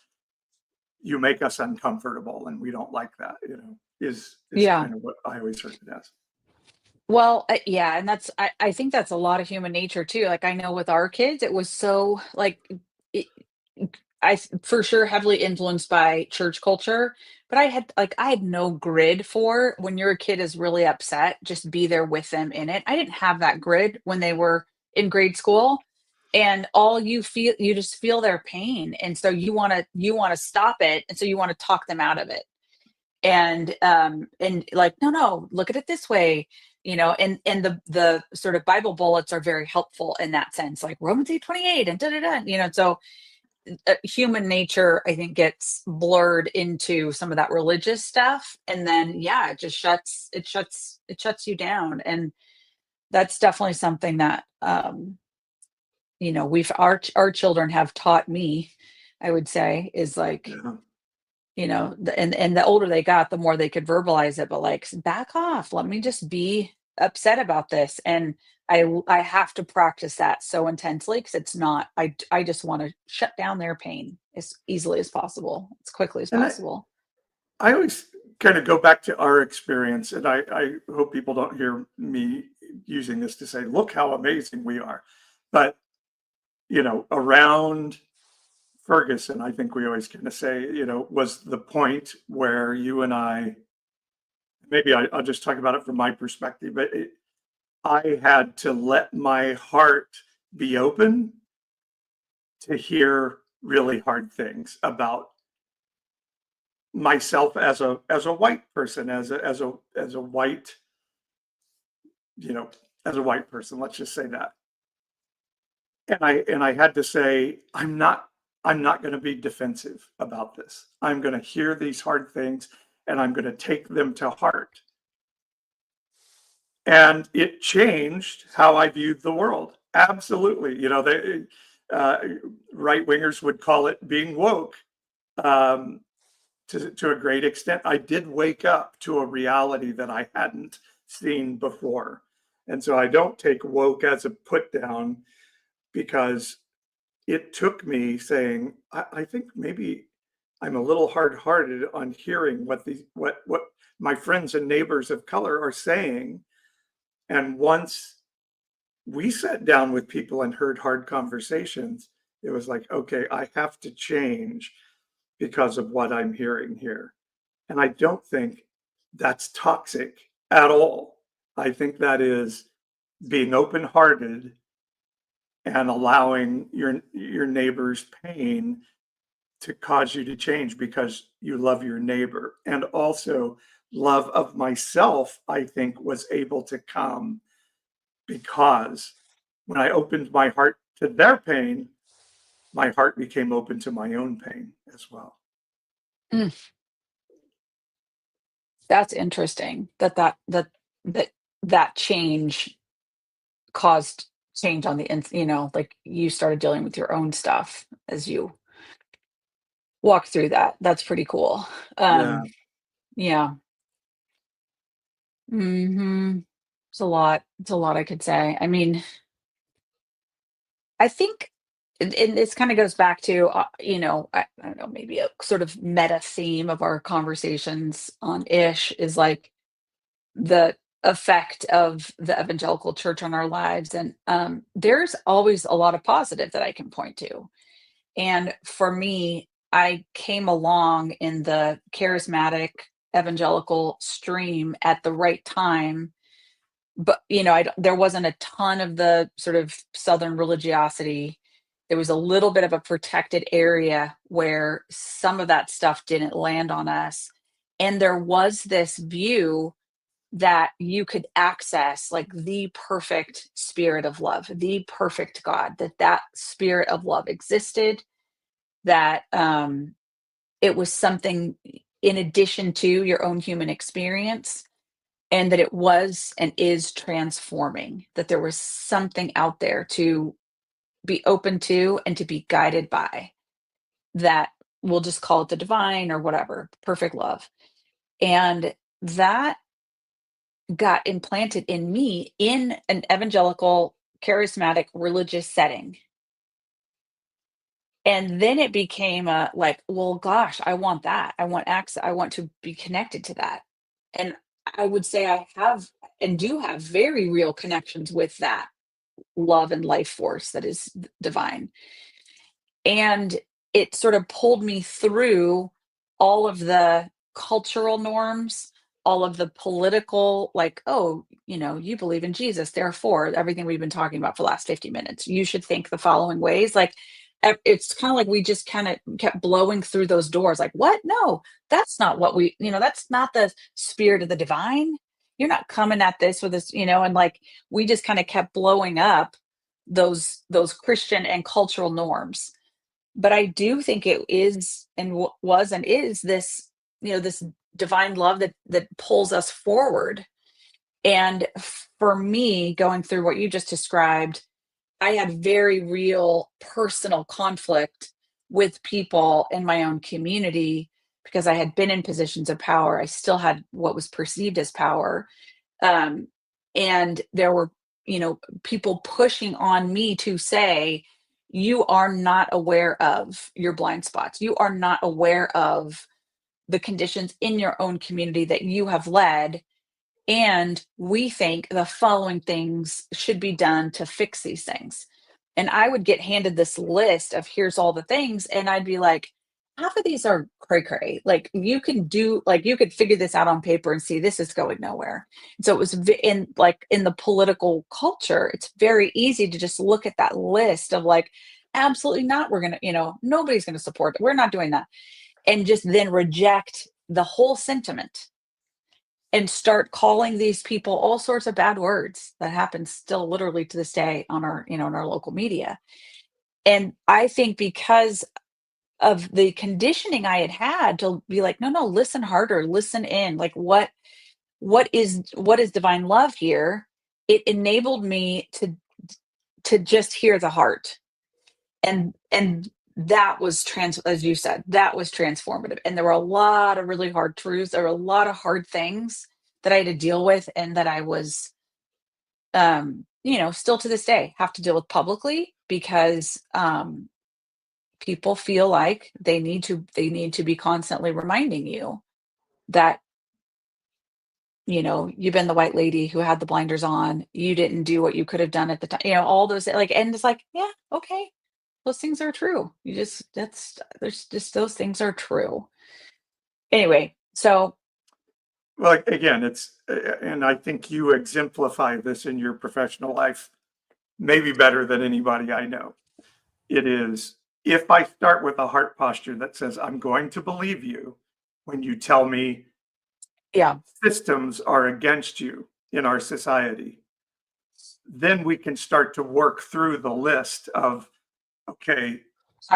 you make us uncomfortable, and we don't like that, is Yeah. kind of what I always heard it as. Well, yeah, and I think that's a lot of human nature too. Like I know with our kids, it was so like it, for sure heavily influenced by church culture, but I had no grid for when your kid is really upset, just be there with them in it. I didn't have that grid when they were in grade school. And all you just feel their pain. And so you want to stop it. And so you want to talk them out of it. And like, no, look at it this way, and the sort of Bible bullets are very helpful in that sense, like Romans 8:28 and so human nature, I think, gets blurred into some of that religious stuff, and then it just shuts you down. And that's definitely something that our children have taught me, I would say, is like, and the older they got, the more they could verbalize it, but like, back off, let me just be upset about this. And I have to practice that so intensely, because it's not, I just want to shut down their pain as easily as possible, as quickly as And possible. I always kind of go back to our experience, and I hope people don't hear me using this to say, look how amazing we are. But, around Ferguson, I think we always kind of say, was the point where you and I, maybe I'll just talk about it from my perspective, but I had to let my heart be open to hear really hard things about myself as a white person, as a white, as a white person, let's just say that. And I had to say, I'm not going to be defensive about this. I'm going to hear these hard things, and I'm going to take them to heart. And it changed how I viewed the world. Absolutely. They right wingers would call it being woke. To a great extent, I did wake up to a reality that I hadn't seen before. And so I don't take woke as a put down, because it took me saying, I think maybe I'm a little hard-hearted on hearing what my friends and neighbors of color are saying. And once we sat down with people and heard hard conversations, it was like, okay, I have to change because of what I'm hearing here. And I don't think that's toxic at all. I think that is being open-hearted and allowing your neighbor's pain to cause you to change because you love your neighbor. And also love of myself, I think, was able to come because when I opened my heart to their pain, my heart became open to my own pain as well. Mm. That's interesting that change caused change on the like you started dealing with your own stuff as you walk through that. That's pretty cool. Yeah. Yeah. Hmm. It's a lot. It's a lot I could say. I mean, I think, and this kind of goes back to, I don't know, maybe a sort of meta theme of our conversations on Ish is like the effect of the evangelical church on our lives. And there's always a lot of positive that I can point to. And for me, I came along in the charismatic evangelical stream at the right time. But, there wasn't a ton of the sort of Southern religiosity. There was a little bit of a protected area where some of that stuff didn't land on us. And there was this view that you could access like the perfect spirit of love, the perfect God, that spirit of love existed, that it was something in addition to your own human experience, and that it was and is transforming, that there was something out there to be open to and to be guided by, that we'll just call it the divine or whatever, perfect love. And that got implanted in me in an evangelical, charismatic, religious setting. And then it became a like, well, gosh, I want that. I want access. I want to be connected to that. And I would say I have and do have very real connections with that love and life force that is divine. And it sort of pulled me through all of the cultural norms, all of the political, like, oh, you believe in Jesus, therefore, everything we've been talking about for the last 50 minutes, you should think the following ways. Like, it's kind of like we just kind of kept blowing through those doors. Like, what? No, that's not what that's not the spirit of the divine. You're not coming at this with this, and like, we just kind of kept blowing up those Christian and cultural norms. But I do think it is and was and is this, this divine love that pulls us forward. And for me, going through what you just described, I had very real personal conflict with people in my own community because I had been in positions of power. I still had what was perceived as power. And there were, people pushing on me to say, you are not aware of your blind spots. You are not aware of the conditions in your own community that you have led. And we think the following things should be done to fix these things. And I would get handed this list of here's all the things. And I'd be like, half of these are cray cray. Like you could figure this out on paper and see this is going nowhere. And so it was in the political culture, it's very easy to just look at that list of like, absolutely not. We're going to, nobody's going to support it. We're not doing that. And just then reject the whole sentiment and start calling these people all sorts of bad words. That happens still literally to this day on our, in our local media. And I think because of the conditioning I had to be like, no, listen harder, listen in, like what is divine love here? It enabled me to just hear the heart. And that was as you said, that was transformative. And there were a lot of really hard truths. There were a lot of hard things that I had to deal with and that I was, still to this day have to deal with publicly because, people feel like they need to be constantly reminding you that, you've been the white lady who had the blinders on. You didn't do what you could have done at the time, all those and it's like, yeah, okay. Those things are true. There's just those things are true. Anyway, so. Well, again, and I think you exemplify this in your professional life, maybe better than anybody I know. It is, if I start with a heart posture that says, I'm going to believe you when you tell me systems are against you in our society, then we can start to work through the list of, okay,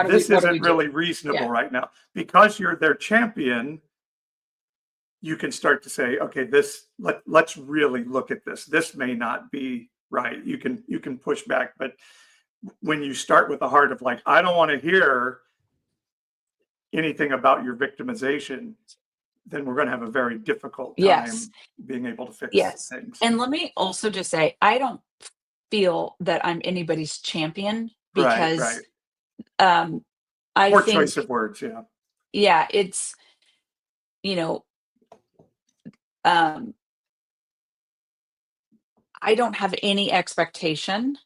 this isn't really reasonable right now. Because you're their champion, you can start to say, okay, let's really look at this. This may not be right. You can push back, but when you start with the heart of like, I don't want to hear anything about your victimization, then we're going to have a very difficult time being able to fix things. And let me also just say, I don't feel that I'm anybody's champion because I More think choice of words, it's I don't have any expectation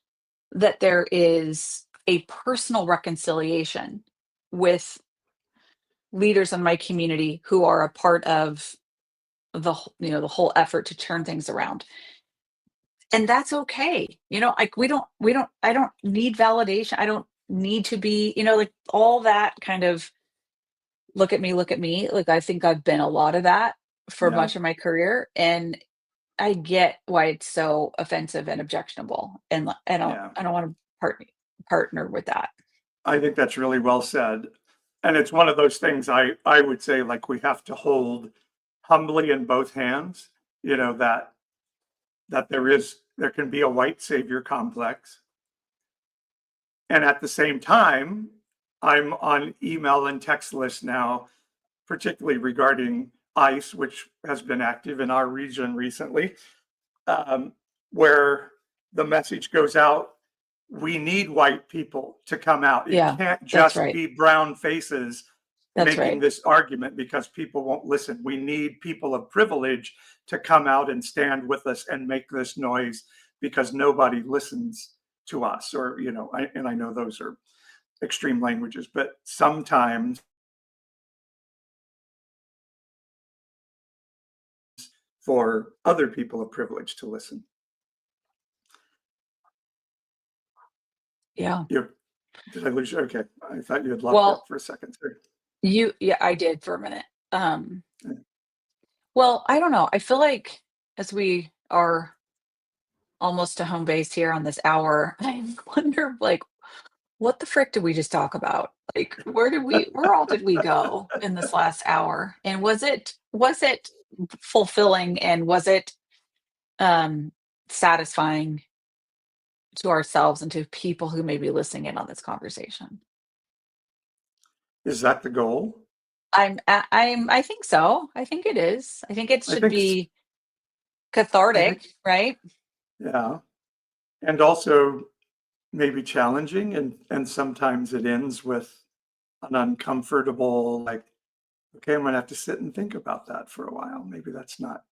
that there is a personal reconciliation with leaders in my community who are a part of the whole effort to turn things around. And that's okay. Like I don't need validation. I don't need to be, like all that kind of look at me. Like, I think I've been a lot of that for much of my career. And I get why it's so offensive and objectionable. And I don't want to partner with that. I think that's really well said. And it's one of those things I would say, like, we have to hold humbly in both hands, that there can be a white savior complex. And at the same time, I'm on email and text lists now, particularly regarding ICE, which has been active in our region recently, where the message goes out, we need white people to come out. It Yeah, can't that's just right. be brown faces That's making right. this argument because people won't listen. We need people of privilege to come out and stand with us and make this noise because nobody listens to us. Or, I know those are extreme languages, but sometimes for other people of privilege to listen. Yeah. Did I lose you? Okay. I thought you had locked Well, up for a second. Sorry. yeah, I did for a minute. Yeah. Well, I don't know. I feel like as we are almost to home base here on this hour, I wonder, like, what the frick did we just talk about? Like, where all did we go in this last hour? And was it fulfilling, and was it satisfying to ourselves and to people who may be listening in on this conversation? Is that the goal? I think so. I think it is. I think it I should think, be I think, cathartic, right? yeah. And also maybe challenging. And sometimes it ends with an uncomfortable, like, okay, I'm going to have to sit and think about that for a while. Maybe that's not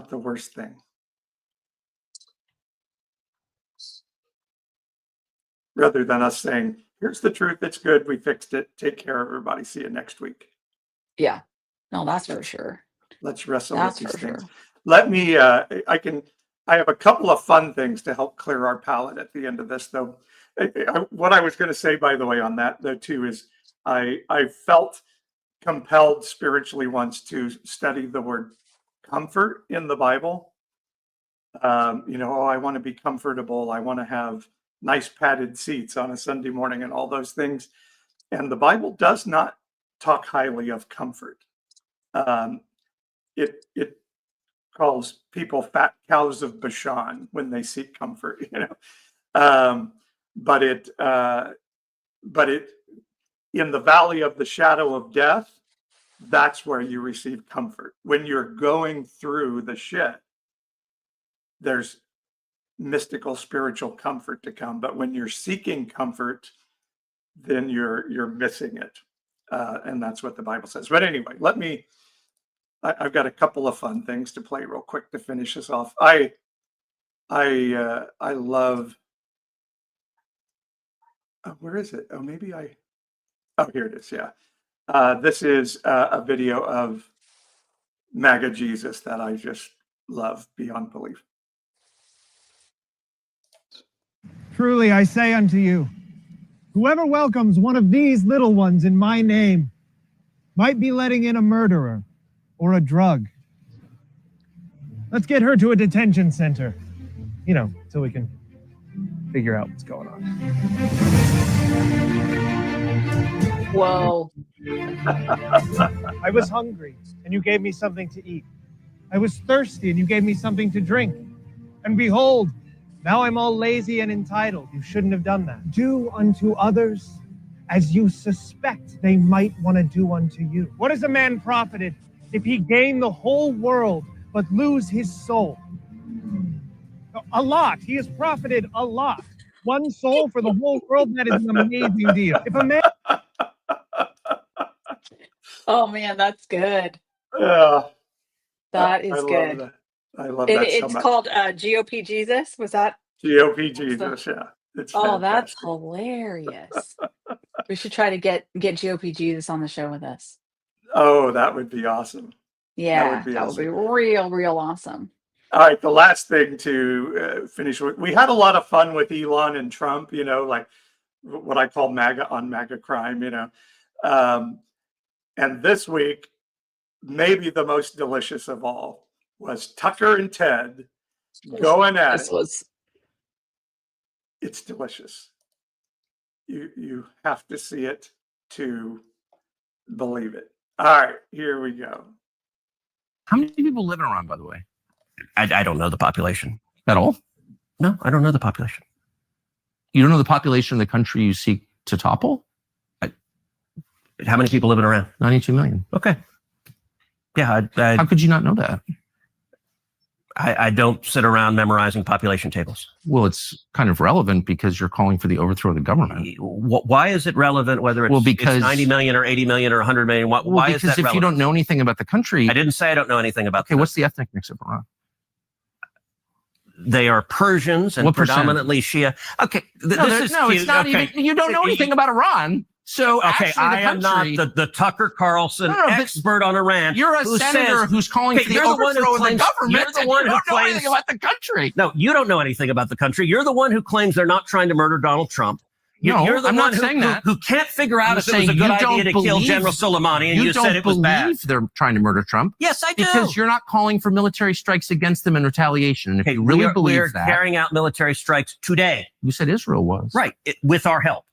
the worst thing. Rather than us saying, here's the truth, it's good, we fixed it, take care, everybody, see you next week. Yeah. No, that's for Let's sure. let's wrestle with That's these for things. sure. Let me I have a couple of fun things to help clear our palate at the end of this, though. What I was going to say, by the way, on that though too, is I felt compelled spiritually once to study the word comfort in the Bible. I want to be comfortable, I want to have nice padded seats on a Sunday morning and all those things. And the Bible does not talk highly of comfort. Um, it calls people fat cows of Bashan when they seek comfort, Um, but it in the valley of the shadow of death, that's where you receive comfort. When you're going through the shit, there's mystical spiritual comfort to come. But when you're seeking comfort, then you're missing it. And that's what the Bible says. But anyway, I've got a couple of fun things to play real quick to finish this off. I love, where is it? Oh, here it is. Yeah. This is a video of MAGA Jesus that I just love beyond belief. Truly I say unto you, whoever welcomes one of these little ones in my name might be letting in a murderer or a drug. Let's get her to a detention center, so we can figure out what's going on. Whoa. I was hungry, and you gave me something to eat. I was thirsty, and you gave me something to drink. And behold, now I'm all lazy and entitled. You shouldn't have done that. Do unto others as you suspect they might want to do unto you. What is a man profited if he gain the whole world but lose his soul? A lot. He has profited a lot. One soul for the whole world, that is an amazing deal. If a man... Oh man, that's good. Yeah, That I is love good. that. I love And that so it's much. called GOP Jesus. Was that? GOP Jesus, yeah. It's Oh, that's fantastic. hilarious. We should try to get GOP Jesus on the show with us. Oh, that would be awesome. Yeah, be that would be awesome. real awesome. All right, the last thing to finish with, we had a lot of fun with Elon and Trump, like what I call MAGA on MAGA crime, and this week, maybe the most delicious of all was Tucker and Ted going at This it. was It's delicious. You have to see it to believe it. All right, here we go. How many people live in Iran, by the way? I don't know the population. At all? No, I don't know the population. You don't know the population of the country you seek to topple? How many people live in Iran? 92 million. Okay. Yeah, How could you not know that? I don't sit around memorizing population tables. Well, it's kind of relevant because you're calling for the overthrow of the government. Why is it relevant whether it's, because it's 90 million or 80 million or 100 million? Why is that because if relevant? you don't know anything about the country... I didn't say I don't know anything about Okay, what's the ethnic mix of Iran? They are Persians and What percent? predominantly Shia. Okay, this is cute. It's not Okay. even... You don't know anything about Iran. So Okay, actually, I am not the Tucker Carlson expert on Iran. You're a senator who's calling for the overthrow of the government. You're the one who don't know claims anything about the country. No, you don't know anything about the country. You're the one who claims they're not trying to murder Donald Trump. You're the I'm one not saying that. who can't figure out I'm if it was a saying good you idea don't to kill believe- General Soleimani, and you said it was don't bad. believe they're trying to murder Trump. Yes, I do. Because you're not calling for military strikes against them in retaliation. And if you really we believe are that, carrying out military strikes today. You said Israel was. Right, with our help.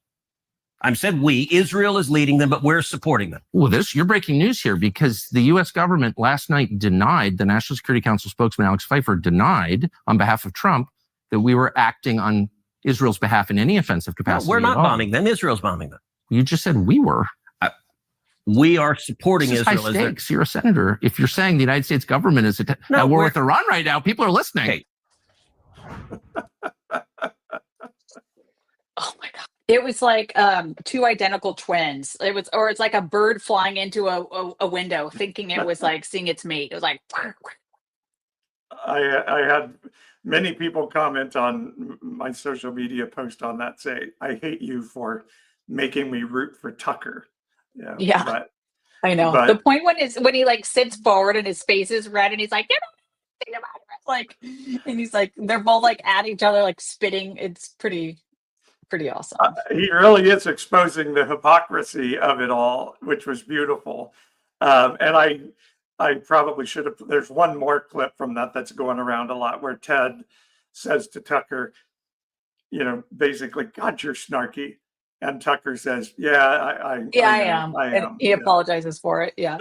I said we. Israel is leading them, but we're supporting them. Well, you're breaking news here because the U.S. government last night denied, the National Security Council spokesman Alex Pfeiffer denied on behalf of Trump that we were acting on Israel's behalf in any offensive capacity. No, we're not at all. bombing them. Israel's bombing them. You just said we were. We are supporting This is Israel. high stakes. You're a senator. If you're saying the United States government is at war with Iran right now, people are listening. Okay. Oh my God. It was like two identical twins. It's like a bird flying into a window thinking it was like seeing its mate. It was like, I had many people comment on my social media post on that, say, I hate you for making me root for Tucker. Yeah. But, I know. but- The point when he like sits forward and his face is red and he's like, you don't know anything about it. Like, and he's like, they're both like at each other, like spitting. It's pretty awesome. He really is exposing the hypocrisy of it all, which was beautiful. And I probably should have, there's one more clip from that's going around a lot where Ted says to Tucker, basically, God, you're snarky. And Tucker says, yeah, I am. I And am. he apologizes for it. Yeah.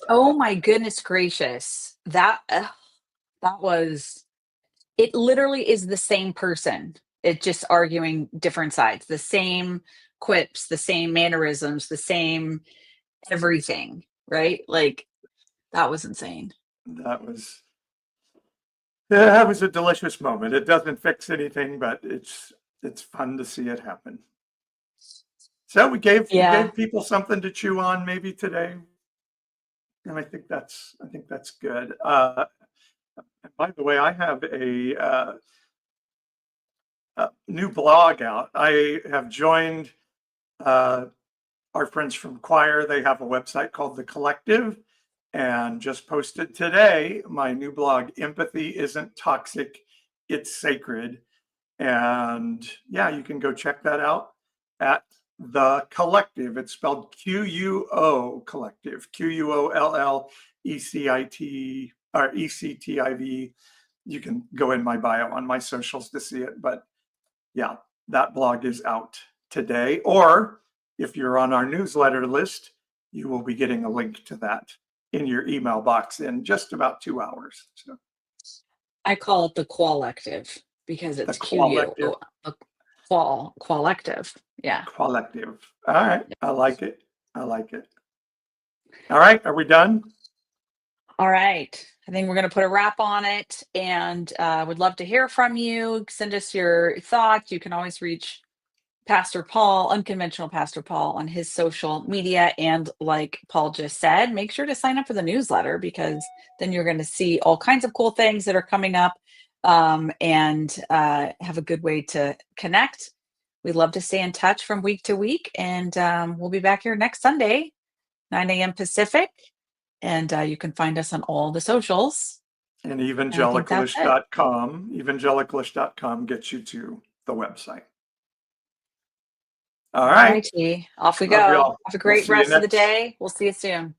Oh my goodness gracious. That was, it literally is the same person. It's just arguing different sides, the same quips, the same mannerisms, the same everything, right? Like that was insane. That was a delicious moment. It doesn't fix anything, but it's fun to see it happen. So we gave people something to chew on maybe today. And I think that's good. By the way, I have a new blog out. I have joined our friends from Choir. They have a website called The Collective, and just posted today my new blog, Empathy Isn't Toxic, It's Sacred. And yeah, you can go check that out at The Collective. It's spelled QUO Collective, QUOLLECIT or ECTIV. You can go in my bio on my socials to see it. But yeah, that blog is out today. Or if you're on our newsletter list, you will be getting a link to that in your email box in just about 2 hours. So I call it the Qualective because it's Qualective. Qualective. Yeah. Collective. All right. I like it. All right. Are we done? All right. I think we're going to put a wrap on it, and would love to hear from you. Send us your thoughts. You can always reach Pastor Paul, Unconventional Pastor Paul, on his social media. And like Paul just said, make sure to sign up for the newsletter, because then you're going to see all kinds of cool things that are coming up, and have a good way to connect. We'd love to stay in touch from week to week, and we'll be back here next Sunday, 9 a.m. Pacific. And you can find us on all the socials. And evangelicalish.com. Evangelicalish.com gets you to the website. All right. Alrighty, off we Love go. y'all. Have a great We'll see you rest of the next- day. We'll see you soon.